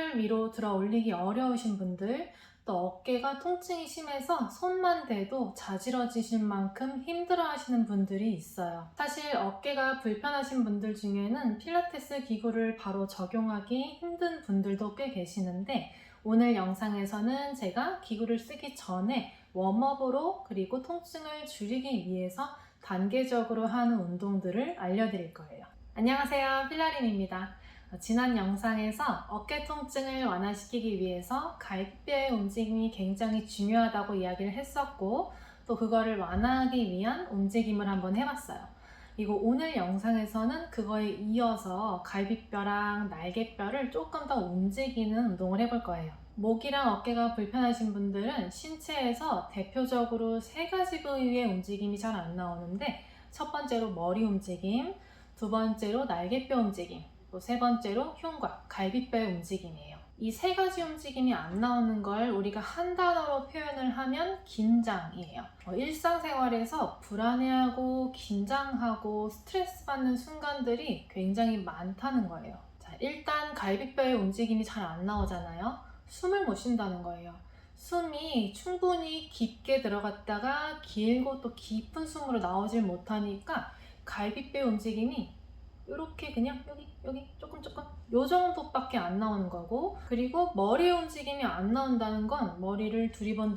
팔을 위로 들어 올리기 어려우신 분들, 또 어깨가 통증이 심해서 손만 대도 자지러지실 만큼 힘들어 하시는 분들이 있어요. 사실 어깨가 불편하신 분들 중에는 필라테스 기구를 바로 적용하기 힘든 분들도 꽤 계시는데, 오늘 영상에서는 제가 기구를 쓰기 전에 웜업으로 그리고 통증을 줄이기 위해서 단계적으로 하는 운동들을 알려드릴 거예요. 안녕하세요, 필라린입니다. 지난 영상에서 어깨 통증을 완화시키기 위해서 갈비뼈의 움직임이 굉장히 중요하다고 이야기를 했었고, 또 그거를 완화하기 위한 움직임을 한번 해봤어요. 그리고 오늘 영상에서는 그거에 이어서 갈비뼈랑 날개뼈를 조금 더 움직이는 운동을 해볼 거예요. 목이랑 어깨가 불편하신 분들은 신체에서 대표적으로 세 가지 부위의 움직임이 잘 안 나오는데, 첫 번째로 머리 움직임, 두 번째로 날개뼈 움직임, 또 세 번째로 흉곽, 갈비뼈의 움직임이에요. 이 세 가지 움직임이 안 나오는 걸 우리가 한 단어로 표현을 하면 긴장이에요. 일상생활에서 불안해하고 긴장하고 스트레스 받는 순간들이 굉장히 많다는 거예요. 자, 일단 갈비뼈의 움직임이 잘 안 나오잖아요. 숨을 못 쉰다는 거예요. 숨이 충분히 깊게 들어갔다가 길고 또 깊은 숨으로 나오질 못하니까 갈비뼈 움직임이 이렇게 그냥 여기 조금 요 정도밖에 안 나오는 거고, 그리고 머리의 움직임이 안 나온다는 건 머리를 두리번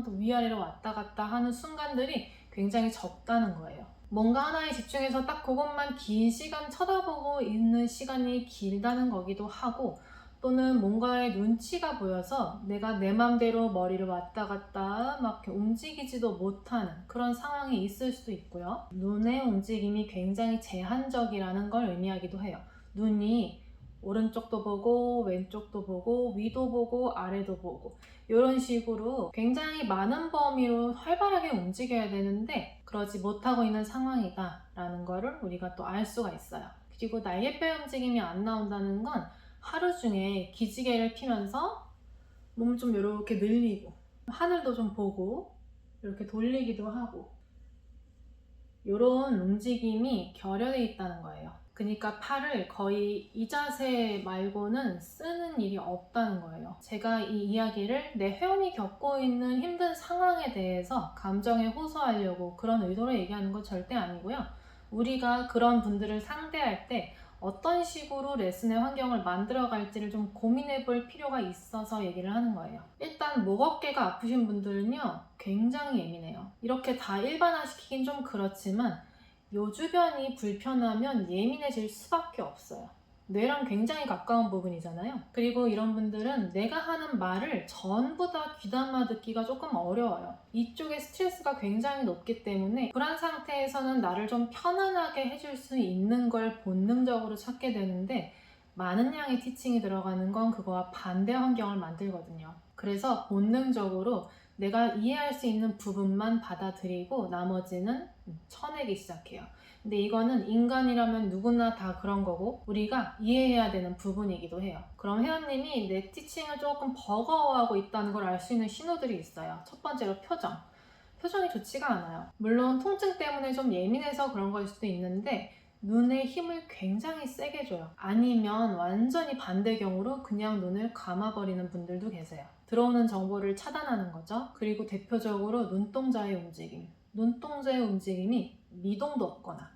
또 위아래로 왔다 갔다 하는 순간들이 굉장히 적다는 거예요. 뭔가 하나에 집중해서 딱 그것만 긴 시간 쳐다보고 있는 시간이 길다는 거기도 하고, 또는 뭔가의 눈치가 보여서 내가 내 맘대로 머리를 왔다 갔다 막 이렇게 움직이지도 못하는 그런 상황이 있을 수도 있고요. 눈의 움직임이 굉장히 제한적이라는 걸 의미하기도 해요. 눈이 오른쪽도 보고 왼쪽도 보고 위도 보고 아래도 보고 이런 식으로 굉장히 많은 범위로 활발하게 움직여야 되는데 그러지 못하고 있는 상황이다 라는 거를 우리가 또 알 수가 있어요. 그리고 날개뼈 움직임이 안 나온다는 건 하루 중에 기지개를 피면서 몸을 좀 이렇게 늘리고 하늘도 좀 보고 이렇게 돌리기도 하고 이런 움직임이 결여되어 있다는 거예요. 그러니까 팔을 거의 이 자세 말고는 쓰는 일이 없다는 거예요. 제가 이 이야기를 내 회원이 겪고 있는 힘든 상황에 대해서 감정에 호소하려고 그런 의도로 얘기하는 건 절대 아니고요. 우리가 그런 분들을 상대할 때 어떤 식으로 레슨의 환경을 만들어 갈지를 좀 고민해 볼 필요가 있어서 얘기를 하는 거예요. 일단 목 어깨가 아프신 분들은요 굉장히 예민해요. 이렇게 다 일반화시키긴 좀 그렇지만 요 주변이 불편하면 예민해질 수밖에 없어요. 뇌랑 굉장히 가까운 부분이잖아요. 그리고 이런 분들은 내가 하는 말을 전부 다 귀담아 듣기가 조금 어려워요. 이쪽에 스트레스가 굉장히 높기 때문에 불안 상태에서는 나를 좀 편안하게 해줄 수 있는 걸 본능적으로 찾게 되는데, 많은 양의 티칭이 들어가는 건 그거와 반대 환경을 만들거든요. 그래서 본능적으로 내가 이해할 수 있는 부분만 받아들이고 나머지는 쳐내기 시작해요. 근데 이거는 인간이라면 누구나 다 그런 거고 우리가 이해해야 되는 부분이기도 해요. 그럼 회원님이 내 티칭을 조금 버거워하고 있다는 걸 알 수 있는 신호들이 있어요. 첫 번째로 표정. 표정이 좋지가 않아요. 물론 통증 때문에 좀 예민해서 그런 거일 수도 있는데 눈에 힘을 굉장히 세게 줘요. 아니면 완전히 반대 경우로 그냥 눈을 감아버리는 분들도 계세요. 들어오는 정보를 차단하는 거죠. 그리고 대표적으로 눈동자의 움직임. 눈동자의 움직임이 미동도 없거나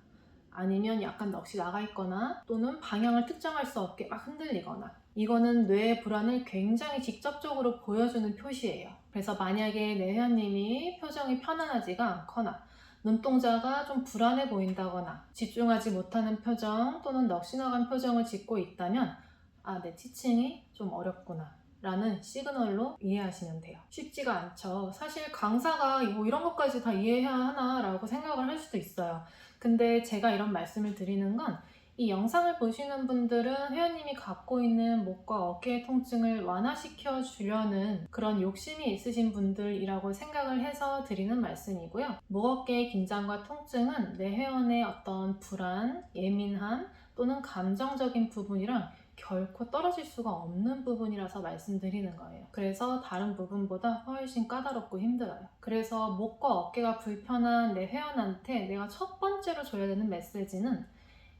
아니면 약간 넋이 나가 있거나 또는 방향을 특정할 수 없게 막 흔들리거나, 이거는 뇌의 불안을 굉장히 직접적으로 보여주는 표시예요. 그래서 만약에 내 회원님이 표정이 편안하지가 않거나 눈동자가 좀 불안해 보인다거나 집중하지 못하는 표정 또는 넋이 나간 표정을 짓고 있다면 내 티칭이 좀 어렵구나 라는 시그널로 이해하시면 돼요. 쉽지가 않죠. 사실 강사가 뭐 이런 것까지 다 이해해야 하나 라고 생각을 할 수도 있어요. 근데 제가 이런 말씀을 드리는 건 이 영상을 보시는 분들은 회원님이 갖고 있는 목과 어깨의 통증을 완화시켜 주려는 그런 욕심이 있으신 분들이라고 생각을 해서 드리는 말씀이고요. 목 어깨의 긴장과 통증은 내 회원의 어떤 불안, 예민함 또는 감정적인 부분이랑 결코 떨어질 수가 없는 부분이라서 말씀드리는 거예요. 그래서 다른 부분보다 훨씬 까다롭고 힘들어요. 그래서 목과 어깨가 불편한 내 회원한테 내가 첫 번째로 줘야 되는 메시지는,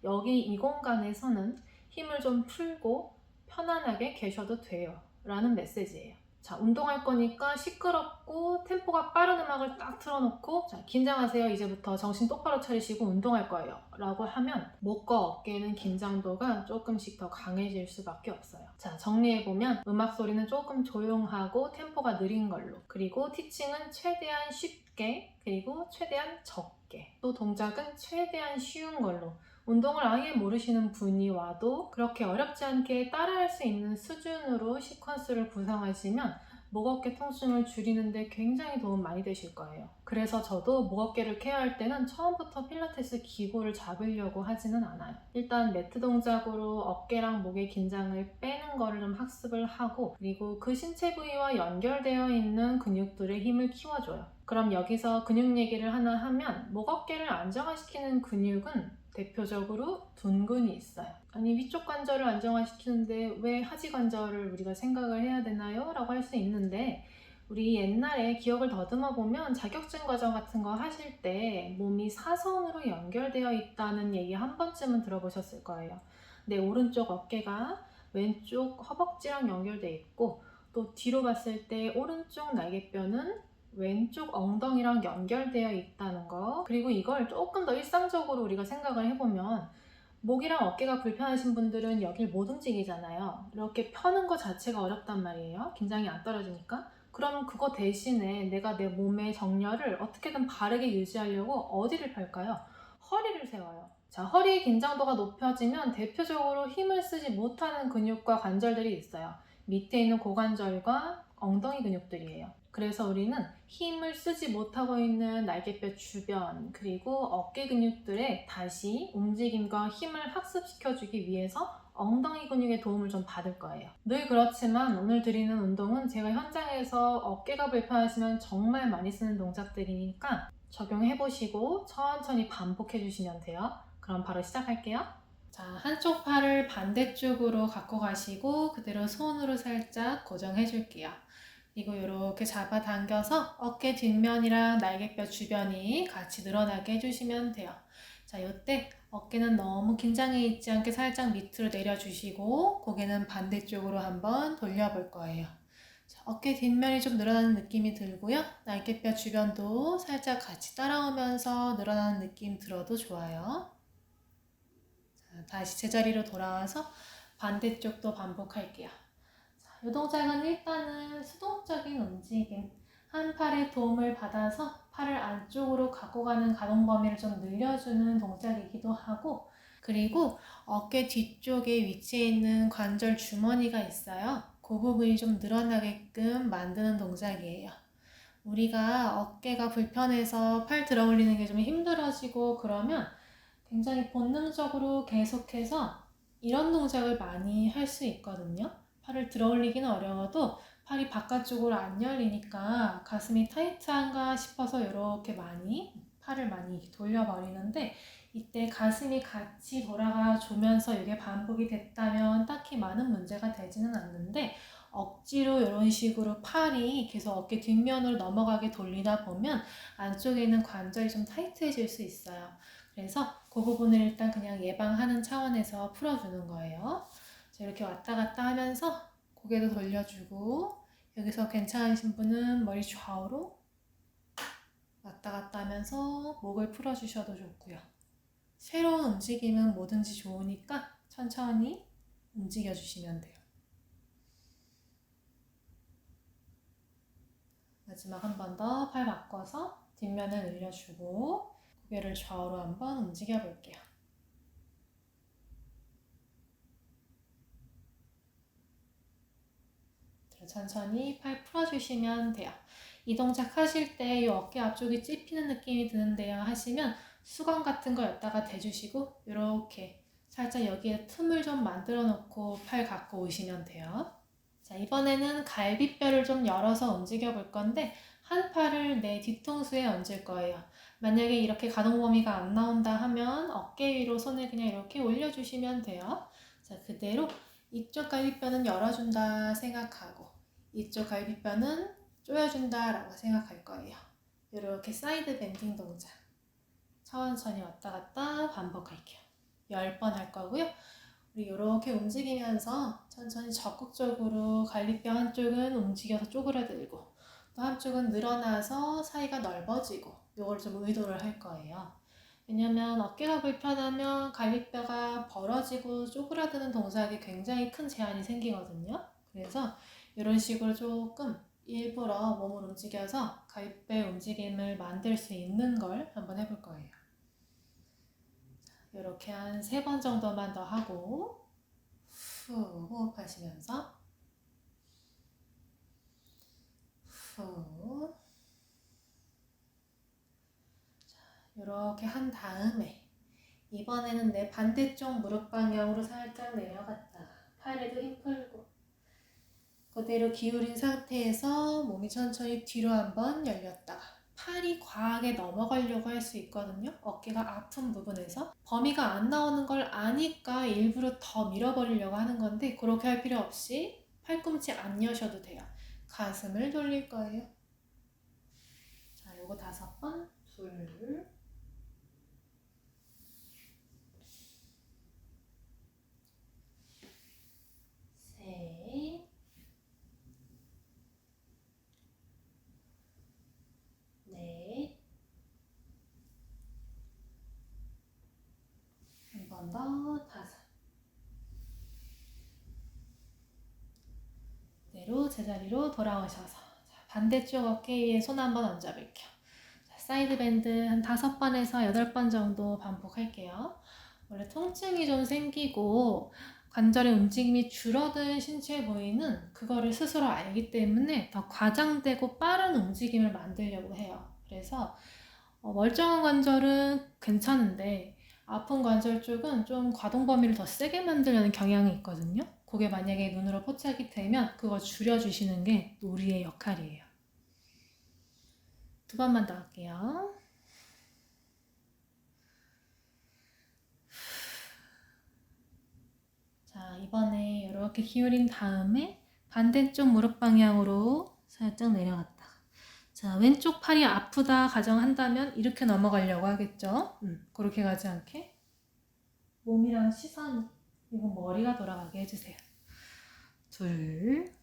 여기 이 공간에서는 힘을 좀 풀고 편안하게 계셔도 돼요 라는 메시지예요. 자, 운동할 거니까 시끄럽고 템포가 빠른 음악을 딱 틀어놓고, 자, 긴장하세요. 이제부터 정신 똑바로 차리시고 운동할 거예요 라고 하면 목과 어깨는 긴장도가 조금씩 더 강해질 수밖에 없어요. 자, 정리해보면 음악 소리는 조금 조용하고 템포가 느린 걸로, 그리고 티칭은 최대한 쉽게, 그리고 최대한 적게, 또 동작은 최대한 쉬운 걸로, 운동을 아예 모르시는 분이 와도 그렇게 어렵지 않게 따라할 수 있는 수준으로 시퀀스를 구성하시면 목 어깨 통증을 줄이는 데 굉장히 도움 많이 되실 거예요. 그래서 저도 목 어깨를 케어할 때는 처음부터 필라테스 기구를 잡으려고 하지는 않아요. 일단 매트 동작으로 어깨랑 목의 긴장을 빼는 거를 좀 학습을 하고, 그리고 그 신체 부위와 연결되어 있는 근육들의 힘을 키워줘요. 그럼 여기서 근육 얘기를 하나 하면, 목 어깨를 안정화시키는 근육은 대표적으로 둔근이 있어요. 아니, 위쪽 관절을 안정화시키는데 왜 하지 관절을 우리가 생각을 해야 되나요? 라고 할 수 있는데, 우리 옛날에 기억을 더듬어 보면 자격증 과정 같은 거 하실 때 몸이 사선으로 연결되어 있다는 얘기 한 번쯤은 들어보셨을 거예요. 내 오른쪽 어깨가 왼쪽 허벅지랑 연결되어 있고, 또 뒤로 봤을 때 오른쪽 날개뼈는 왼쪽 엉덩이랑 연결되어 있다는 거, 그리고 이걸 조금 더 일상적으로 우리가 생각을 해보면, 목이랑 어깨가 불편하신 분들은 여길 못 움직이잖아요. 이렇게 펴는 거 자체가 어렵단 말이에요. 긴장이 안 떨어지니까. 그럼 그거 대신에 내가 내 몸의 정렬을 어떻게든 바르게 유지하려고 어디를 펼까요? 허리를 세워요. 자, 허리 긴장도가 높아지면 대표적으로 힘을 쓰지 못하는 근육과 관절들이 있어요. 밑에 있는 고관절과 엉덩이 근육들이에요. 그래서 우리는 힘을 쓰지 못하고 있는 날개뼈 주변, 그리고 어깨 근육들에 다시 움직임과 힘을 학습시켜주기 위해서 엉덩이 근육의 도움을 좀 받을 거예요. 늘 그렇지만 오늘 드리는 운동은 제가 현장에서 어깨가 불편하시면 정말 많이 쓰는 동작들이니까 적용해보시고 천천히 반복해주시면 돼요. 그럼 바로 시작할게요. 자, 한쪽 팔을 반대쪽으로 갖고 가시고 그대로 손으로 살짝 고정해 줄게요. 그리고 이렇게 잡아당겨서 어깨 뒷면이랑 날개뼈 주변이 같이 늘어나게 해주시면 돼요. 자, 이때 어깨는 너무 긴장해 있지 않게 살짝 밑으로 내려주시고 고개는 반대쪽으로 한번 돌려볼 거예요. 자, 어깨 뒷면이 좀 늘어나는 느낌이 들고요. 날개뼈 주변도 살짝 같이 따라오면서 늘어나는 느낌 들어도 좋아요. 자, 다시 제자리로 돌아와서 반대쪽도 반복할게요. 이 동작은 일단은 수동적인 움직임, 한 팔의 도움을 받아서 팔을 안쪽으로 갖고 가는 가동 범위를 좀 늘려주는 동작이기도 하고, 그리고 어깨 뒤쪽에 위치해 있는 관절 주머니가 있어요. 그 부분이 좀 늘어나게끔 만드는 동작이에요. 우리가 어깨가 불편해서 팔 들어 올리는 게 좀 힘들어지고 그러면 굉장히 본능적으로 계속해서 이런 동작을 많이 할 수 있거든요. 팔을 들어 올리기는 어려워도 팔이 바깥쪽으로 안 열리니까 가슴이 타이트한가 싶어서 이렇게 팔을 많이 돌려버리는데, 이때 가슴이 같이 돌아가 주면서 이게 반복이 됐다면 딱히 많은 문제가 되지는 않는데, 억지로 이런 식으로 팔이 계속 어깨 뒷면으로 넘어가게 돌리다 보면 안쪽에 있는 관절이 좀 타이트해질 수 있어요. 그래서 그 부분을 일단 그냥 예방하는 차원에서 풀어주는 거예요. 자, 이렇게 왔다 갔다 하면서 고개도 돌려주고, 여기서 괜찮으신 분은 머리 좌우로 왔다 갔다 하면서 목을 풀어주셔도 좋고요. 새로운 움직임은 뭐든지 좋으니까 천천히 움직여주시면 돼요. 마지막 한 번 더 팔 바꿔서 뒷면을 늘려주고 고개를 좌우로 한번 움직여 볼게요. 천천히 팔 풀어주시면 돼요. 이 동작 하실 때 이 어깨 앞쪽이 찝히는 느낌이 드는데요 하시면 수건 같은 거 여기다가 대주시고 이렇게 살짝 여기에 틈을 좀 만들어 놓고 팔 갖고 오시면 돼요. 자, 이번에는 갈비뼈를 좀 열어서 움직여 볼 건데 한 팔을 내 뒤통수에 얹을 거예요. 만약에 이렇게 가동 범위가 안 나온다 하면 어깨 위로 손을 그냥 이렇게 올려주시면 돼요. 자, 그대로 이쪽 갈비뼈는 열어준다 생각하고 이쪽 갈비뼈는 조여준다 라고 생각할 거예요. 이렇게 사이드 밴딩 동작 천천히 왔다 갔다 반복할게요. 10번 할 거고요. 우리 이렇게 움직이면서 천천히 적극적으로 갈비뼈 한쪽은 움직여서 쪼그라들고 또 한쪽은 늘어나서 사이가 넓어지고 이걸 좀 의도를 할 거예요. 왜냐면 어깨가 불편하면 갈비뼈가 벌어지고 쪼그라드는 동작이 굉장히 큰 제한이 생기거든요. 그래서 이런 식으로 조금 일부러 몸을 움직여서 갈비뼈의 움직임을 만들 수 있는 걸 한번 해볼 거예요. 이렇게 한 3번 정도만 더 하고 후 호흡하시면서 후 이렇게 한 다음에 이번에는 내 반대쪽 무릎 방향으로 살짝 내려갔다 팔에도 힘 풀고 그대로 기울인 상태에서 몸이 천천히 뒤로 한번 열렸다가 팔이 과하게 넘어가려고 할 수 있거든요. 어깨가 아픈 부분에서 범위가 안 나오는 걸 아니까 일부러 더 밀어버리려고 하는 건데 그렇게 할 필요 없이 팔꿈치 안 여셔도 돼요. 가슴을 돌릴 거예요. 자, 요거 5번 둘 셋 넷 한 번 더 5 그대로 제자리로 돌아오셔서 자, 반대쪽 어깨 위에 손 한번 얹어볼게요. 자, 사이드 밴드 한 5번에서 8번 정도 반복할게요. 원래 통증이 좀 생기고 관절의 움직임이 줄어든 신체 부위는 그거를 스스로 알기 때문에 더 과장되고 빠른 움직임을 만들려고 해요. 그래서 멀쩡한 관절은 괜찮은데 아픈 관절 쪽은 좀 가동 범위를 더 세게 만들려는 경향이 있거든요. 그게 만약에 눈으로 포착이 되면 그거 줄여주시는 게 우리의 역할이에요. 2번만 더 할게요. 자, 이번에 이렇게 기울인 다음에 반대쪽 무릎 방향으로 살짝 내려갔다. 자, 왼쪽 팔이 아프다 가정한다면 이렇게 넘어가려고 하겠죠? 그렇게 가지 않게 몸이랑 시선 그리고 머리가 돌아가게 해주세요. 둘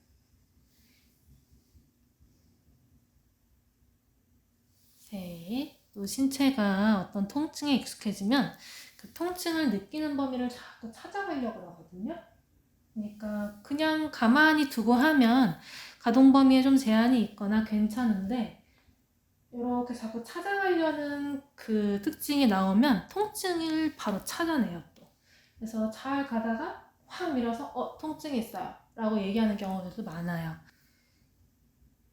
셋 또 신체가 어떤 통증에 익숙해지면 그 통증을 느끼는 범위를 자꾸 찾아가려고 하거든요. 그러니까 그냥 가만히 두고 하면 가동 범위에 좀 제한이 있거나 괜찮은데 이렇게 자꾸 찾아가려는 그 특징이 나오면 통증을 바로 찾아내요 또. 그래서 잘 가다가 확 밀어서 통증이 있어요 라고 얘기하는 경우들도 많아요.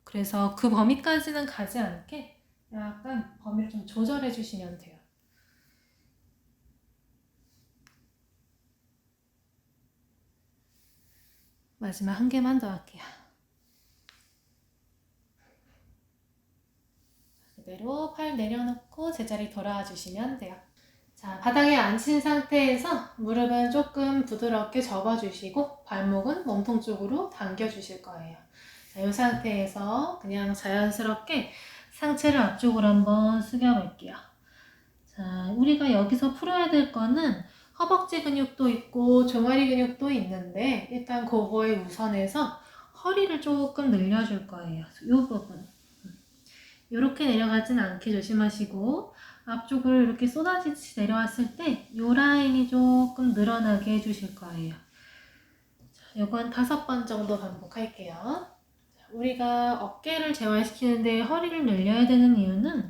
그래서 그 범위까지는 가지 않게 약간 범위를 좀 조절해 주시면 돼요. 마지막 한 개만 더 할게요. 그대로 팔 내려놓고 제자리 돌아와 주시면 돼요. 자, 바닥에 앉힌 상태에서 무릎은 조금 부드럽게 접어주시고 발목은 몸통 쪽으로 당겨주실 거예요. 자, 이 상태에서 그냥 자연스럽게 상체를 앞쪽으로 한번 숙여볼게요. 자, 우리가 여기서 풀어야 될 거는 허벅지 근육도 있고 종아리 근육도 있는데 일단 그거에 우선해서 허리를 조금 늘려줄 거예요. 이 부분. 이렇게 내려가진 않게 조심하시고 앞쪽으로 이렇게 쏟아지듯이 내려왔을 때 이 라인이 조금 늘어나게 해주실 거예요. 이거 한 5번 정도 반복할게요. 우리가 어깨를 재활시키는데 허리를 늘려야 되는 이유는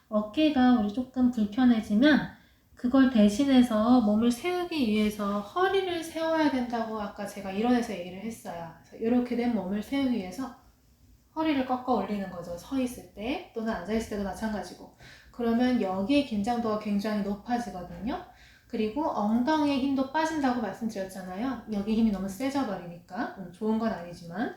어깨가 우리 조금 불편해지면 그걸 대신해서 몸을 세우기 위해서 허리를 세워야 된다고 아까 제가 이론에서 얘기를 했어요. 그래서 이렇게 된 몸을 세우기 위해서 허리를 꺾어 올리는 거죠. 서 있을 때 또는 앉아 있을 때도 마찬가지고. 그러면 여기의 긴장도가 굉장히 높아지거든요. 그리고 엉덩이의 힘도 빠진다고 말씀드렸잖아요. 여기 힘이 너무 세져 버리니까 좋은 건 아니지만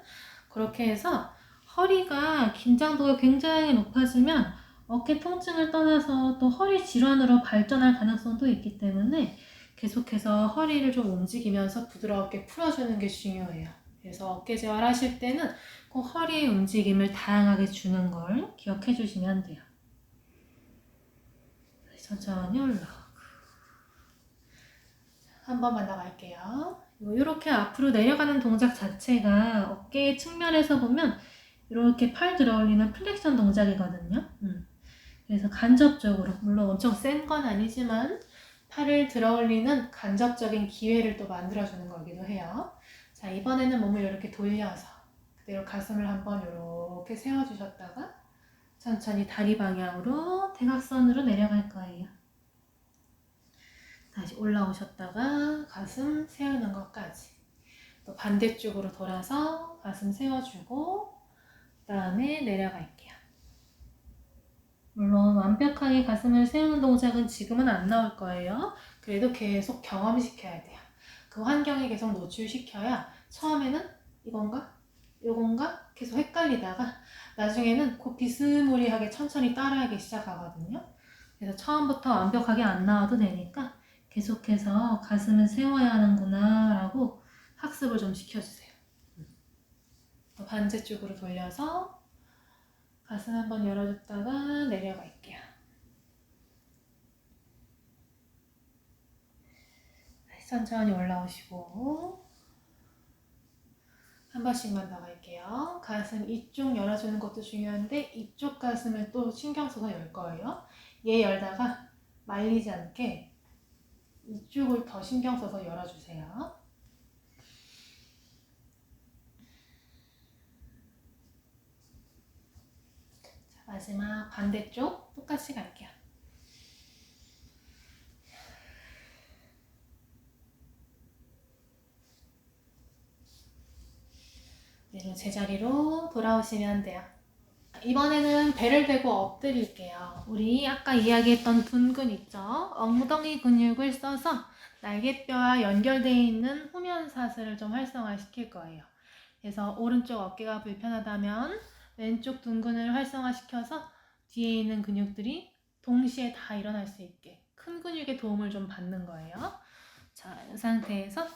그렇게 해서 허리가 긴장도가 굉장히 높아지면 어깨 통증을 떠나서 또 허리 질환으로 발전할 가능성도 있기 때문에 계속해서 허리를 좀 움직이면서 부드럽게 풀어주는 게 중요해요. 그래서 어깨 재활 하실 때는 꼭 허리의 움직임을 다양하게 주는 걸 기억해 주시면 돼요. 천천히 올라가고 한 번만 더 갈게요. 이렇게 앞으로 내려가는 동작 자체가 어깨 측면에서 보면 이렇게 팔 들어 올리는 플렉션 동작이거든요. 그래서 간접적으로, 물론 엄청 센 건 아니지만 팔을 들어 올리는 간접적인 기회를 또 만들어주는 거기도 해요. 자, 이번에는 몸을 이렇게 돌려서 그대로 가슴을 한번 이렇게 세워주셨다가 천천히 다리 방향으로 대각선으로 내려갈 거예요. 다시 올라오셨다가 가슴 세우는 것까지. 또 반대쪽으로 돌아서 가슴 세워주고 그 다음에 내려갈게요. 물론 완벽하게 가슴을 세우는 동작은 지금은 안 나올 거예요. 그래도 계속 경험시켜야 돼요. 그 환경에 계속 노출시켜야 처음에는 이건가? 요건가? 계속 헷갈리다가 나중에는 그 비스무리하게 천천히 따라하기 시작하거든요. 그래서 처음부터 완벽하게 안 나와도 되니까 계속해서 가슴을 세워야 하는구나 라고 학습을 좀 시켜주세요. 또 반대쪽으로 돌려서 가슴 한번 열어줬다가 내려갈게요. 천천히 올라오시고 한 번씩만 더 갈게요. 가슴 이쪽 열어주는 것도 중요한데 이쪽 가슴을 또 신경 써서 열 거예요. 얘 열다가 말리지 않게 이쪽을 더 신경 써서 열어주세요. 자, 마지막 반대쪽 똑같이 갈게요. 그대로 제자리로 돌아오시면 돼요. 이번에는 배를 대고 엎드릴게요. 우리 아까 이야기했던 둔근 있죠? 엉덩이 근육을 써서 날개뼈와 연결되어 있는 후면사슬을 좀 활성화시킬 거예요. 그래서 오른쪽 어깨가 불편하다면 왼쪽 둔근을 활성화시켜서 뒤에 있는 근육들이 동시에 다 일어날 수 있게 큰 근육의 도움을 좀 받는 거예요. 자, 이 상태에서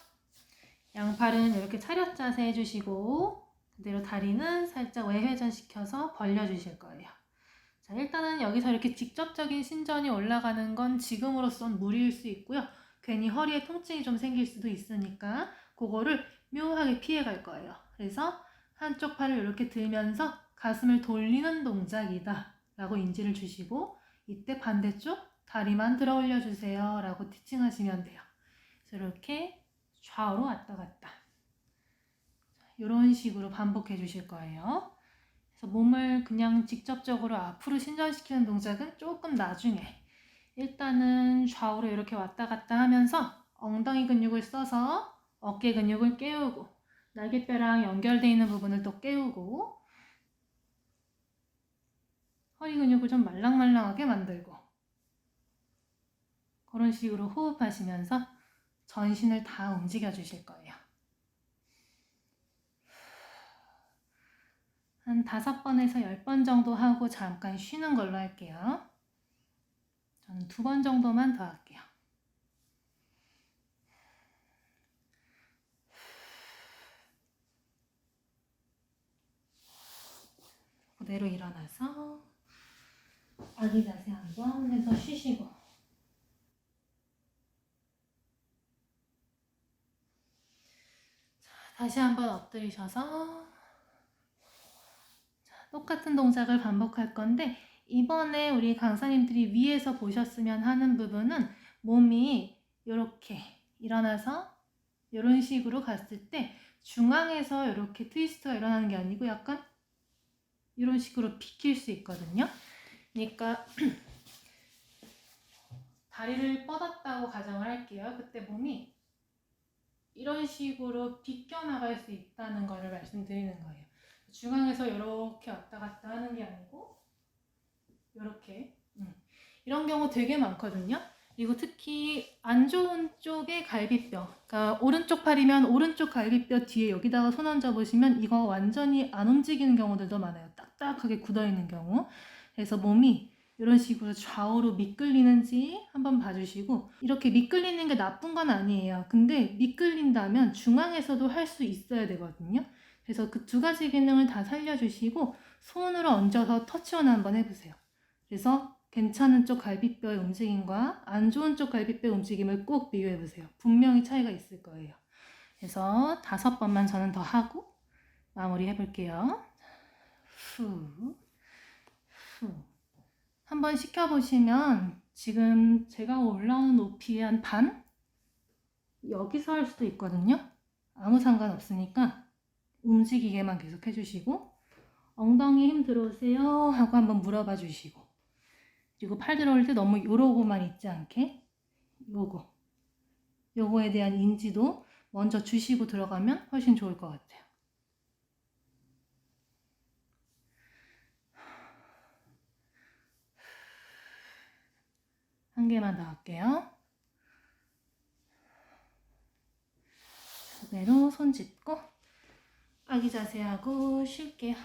양팔은 이렇게 차렷 자세 해주시고 그대로 다리는 살짝 외회전 시켜서 벌려주실 거예요. 자, 일단은 여기서 이렇게 직접적인 신전이 올라가는 건 지금으로선 무리일 수 있고요. 괜히 허리에 통증이 좀 생길 수도 있으니까 그거를 묘하게 피해갈 거예요. 그래서 한쪽 팔을 이렇게 들면서 가슴을 돌리는 동작이다 라고 인지를 주시고 이때 반대쪽 다리만 들어 올려주세요 라고 티칭하시면 돼요. 그래서 이렇게 좌우로 왔다 갔다 이런 식으로 반복해 주실 거예요. 그래서 몸을 그냥 직접적으로 앞으로 신전시키는 동작은 조금 나중에, 일단은 좌우로 이렇게 왔다 갔다 하면서 엉덩이 근육을 써서 어깨 근육을 깨우고 날개뼈랑 연결되어 있는 부분을 또 깨우고 허리 근육을 좀 말랑말랑하게 만들고 그런 식으로 호흡하시면서 전신을 다 움직여 주실 거예요. 한 5번에서 10번 정도 하고 잠깐 쉬는 걸로 할게요. 저는 2번 정도만 더 할게요. 그대로 일어나서 아기 자세 한번 해서 쉬시고, 자, 다시 한번 엎드리셔서 똑같은 동작을 반복할 건데 이번에 우리 강사님들이 위에서 보셨으면 하는 부분은 몸이 이렇게 일어나서 이런 식으로 갔을 때 중앙에서 이렇게 트위스트가 일어나는 게 아니고 약간 이런 식으로 비킬 수 있거든요. 그러니까 다리를 뻗었다고 가정을 할게요. 그때 몸이 이런 식으로 비껴나갈 수 있다는 것을 말씀드리는 거예요. 중앙에서 이렇게 왔다 갔다 하는 게 아니고 이렇게 이런 경우 되게 많거든요. 그리고 특히 안 좋은 쪽의 갈비뼈, 그러니까 오른쪽 팔이면 오른쪽 갈비뼈 뒤에 여기다가 손 얹어 보시면 이거 완전히 안 움직이는 경우들도 많아요. 딱딱하게 굳어있는 경우. 그래서 몸이 이런 식으로 좌우로 미끌리는지 한번 봐주시고, 이렇게 미끌리는 게 나쁜 건 아니에요. 근데 미끌린다면 중앙에서도 할 수 있어야 되거든요. 그래서 그 2가지 기능을 다 살려주시고 손으로 얹어서 터치온 한번 해보세요. 그래서 괜찮은 쪽 갈비뼈의 움직임과 안 좋은 쪽 갈비뼈의 움직임을 꼭 비교해 보세요. 분명히 차이가 있을 거예요. 그래서 5번만 저는 더 하고 마무리 해볼게요. 후, 후. 한번 시켜보시면 지금 제가 올라오는 높이의 한 반? 여기서 할 수도 있거든요. 아무 상관없으니까 움직이게만 계속 해주시고 엉덩이 힘 들어오세요 하고 한번 물어봐 주시고 그리고 팔 들어올 때 너무 요러고만 있지 않게 요거에 대한 인지도 먼저 주시고 들어가면 훨씬 좋을 것 같아요. 한 개만 더 할게요. 그대로 손 짚고 아기 자세하고 쉴게요.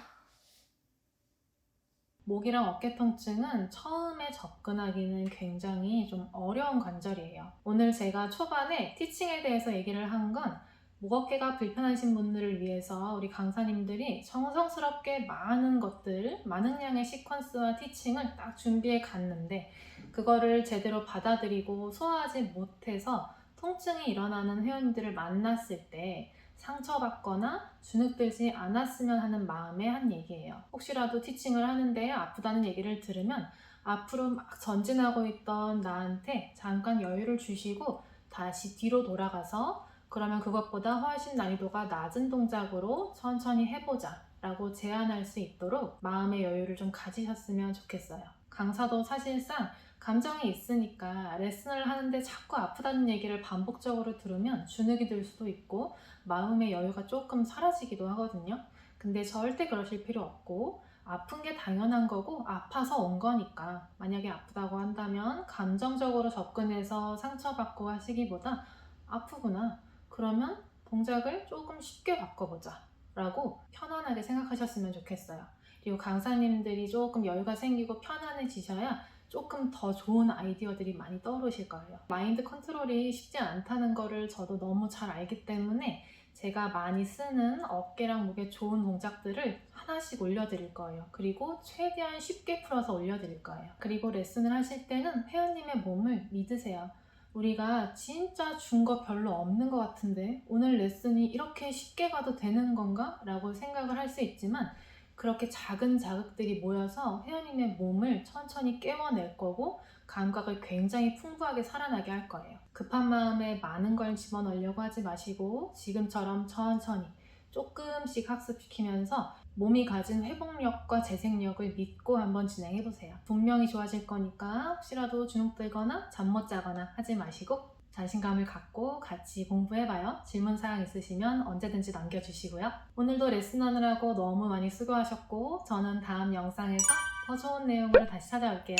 목이랑 어깨 통증은 처음에 접근하기는 굉장히 좀 어려운 관절이에요. 오늘 제가 초반에 티칭에 대해서 얘기를 한 건 목 어깨가 불편하신 분들을 위해서 우리 강사님들이 정성스럽게 많은 것들, 많은 양의 시퀀스와 티칭을 딱 준비해 갔는데 그거를 제대로 받아들이고 소화하지 못해서 통증이 일어나는 회원님들을 만났을 때 상처받거나 주눅들지 않았으면 하는 마음의 한 얘기예요. 혹시라도 티칭을 하는데 아프다는 얘기를 들으면 앞으로 막 전진하고 있던 나한테 잠깐 여유를 주시고 다시 뒤로 돌아가서 그러면 그것보다 훨씬 난이도가 낮은 동작으로 천천히 해보자 라고 제안할 수 있도록 마음의 여유를 좀 가지셨으면 좋겠어요. 강사도 사실상 감정이 있으니까 레슨을 하는데 자꾸 아프다는 얘기를 반복적으로 들으면 주눅이 들 수도 있고 마음의 여유가 조금 사라지기도 하거든요. 근데 절대 그러실 필요 없고 아픈 게 당연한 거고 아파서 온 거니까 만약에 아프다고 한다면 감정적으로 접근해서 상처받고 하시기보다 아프구나 그러면 동작을 조금 쉽게 바꿔보자 라고 편안하게 생각하셨으면 좋겠어요. 그리고 강사님들이 조금 여유가 생기고 편안해지셔야 조금 더 좋은 아이디어들이 많이 떠오르실 거예요. 마인드 컨트롤이 쉽지 않다는 거를 저도 너무 잘 알기 때문에 제가 많이 쓰는 어깨랑 목에 좋은 동작들을 하나씩 올려드릴 거예요. 그리고 최대한 쉽게 풀어서 올려드릴 거예요. 그리고 레슨을 하실 때는 회원님의 몸을 믿으세요. 우리가 진짜 준 거 별로 없는 것 같은데 오늘 레슨이 이렇게 쉽게 가도 되는 건가? 라고 생각을 할 수 있지만 그렇게 작은 자극들이 모여서 회원님의 몸을 천천히 깨워낼 거고 감각을 굉장히 풍부하게 살아나게 할 거예요. 급한 마음에 많은 걸 집어넣으려고 하지 마시고 지금처럼 천천히 조금씩 학습시키면서 몸이 가진 회복력과 재생력을 믿고 한번 진행해보세요. 분명히 좋아질 거니까 혹시라도 주눅 들거나 잠 못 자거나 하지 마시고 자신감을 갖고 같이 공부해봐요. 질문사항 있으시면 언제든지 남겨주시고요. 오늘도 레슨하느라고 너무 많이 수고하셨고 저는 다음 영상에서 더 좋은 내용으로 다시 찾아올게요.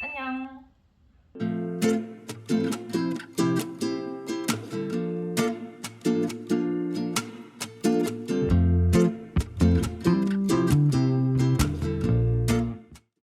안녕!